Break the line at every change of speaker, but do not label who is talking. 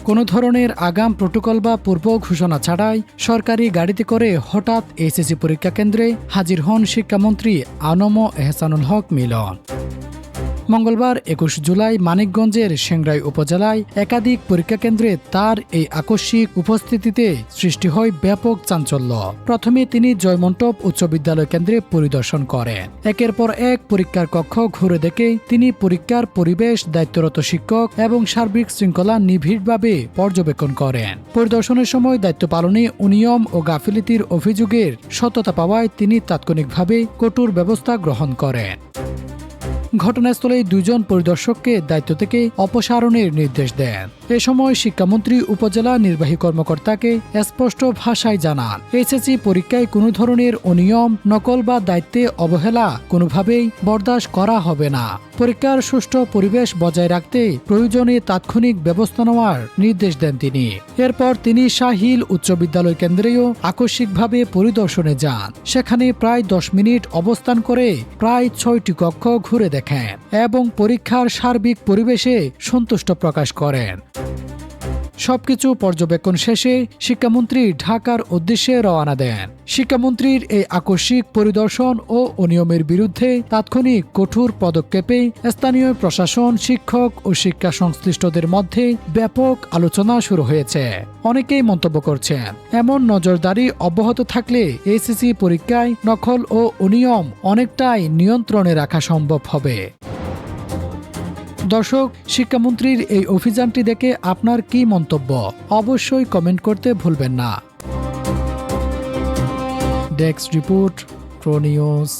কোনো ধরনের আগাম প্রোটোকল বা পূর্ব ঘোষণা ছাড়াই সরকারি গাড়িতে করে হঠাৎ এইচএসসি পরীক্ষা কেন্দ্রে হাজির হন শিক্ষামন্ত্রী আনম এহসানুল হক মিলন। মঙ্গলবার ২১ জুলাই মানিকগঞ্জের সেংড়াই উপজেলায় একাধিক পরীক্ষা কেন্দ্রে তার এই আকস্মিক উপস্থিতিতে সৃষ্টি হয় ব্যাপক চাঞ্চল্য। প্রথমে তিনি জয়মন্টপ উচ্চ বিদ্যালয় কেন্দ্রে পরিদর্শন করেন। একের পর এক পরীক্ষার কক্ষ ঘুরে দেখে তিনি পরীক্ষার পরিবেশ, দায়িত্বরত শিক্ষক এবং সার্বিক শৃঙ্খলা নিবিড়ভাবে পর্যবেক্ষণ করেন। পরিদর্শনের সময় দায়িত্ব পালনে অনিয়ম ও গাফিলতির অভিযোগের সত্যতা পাওয়ায় তিনি তাৎক্ষণিকভাবে কঠোর ব্যবস্থা গ্রহণ করেন। ঘটনাস্থলে ২ জন পরিদর্শককে দায়িত্ব থেকে অপসারণের নির্দেশ দেন। এ সময় শিক্ষামন্ত্রী উপজেলা নির্বাহী কর্মকর্তাকে স্পষ্ট ভাষায় জানান, এইচএসসি পরীক্ষায় কোনো ধরনের অনিয়ম, নকল বা দায়িত্বে অবহেলা কোনোভাবেই বরদাস্ত করা হবে না। পরীক্ষার সুষ্ঠু পরিবেশ বজায় রাখতে প্রয়োজনে তাৎক্ষণিক ব্যবস্থা নেওয়ার নির্দেশ দেন তিনি। এরপর তিনি শাহিল উচ্চ বিদ্যালয় কেন্দ্রেও আকস্মিকভাবে পরিদর্শনে যান। সেখানে প্রায় ১০ মিনিট অবস্থান করে প্রায় ৬টি কক্ষ ঘুরে দেখেন এবং পরীক্ষার সার্বিক পরিবেশে সন্তুষ্ট প্রকাশ করেন। সবকিছু পর্যবেক্ষণ শেষে শিক্ষামন্ত্রী ঢাকার উদ্দেশ্যে রওনা দেন। শিক্ষামন্ত্রীর এই আকস্মিক পরিদর্শন ও অনিয়মের বিরুদ্ধে তাৎক্ষণিক কঠোর পদক্ষেপে স্থানীয় প্রশাসন, শিক্ষক ও শিক্ষা সংশ্লিষ্টদের মধ্যে ব্যাপক আলোচনা শুরু হয়েছে। অনেকেই মন্তব্য করছেন, এমন নজরদারি অব্যাহত থাকলে এইচএসসি পরীক্ষায় নকল ও অনিয়ম অনেকটাই নিয়ন্ত্রণে রাখা সম্ভব হবে। দর্শক, শিক্ষামন্ত্রীর এই অভিযানটি দেখে আপনার কি মন্তব্য অবশ্যই কমেন্ট করতে ভুলবেন না। Desk report, pro news.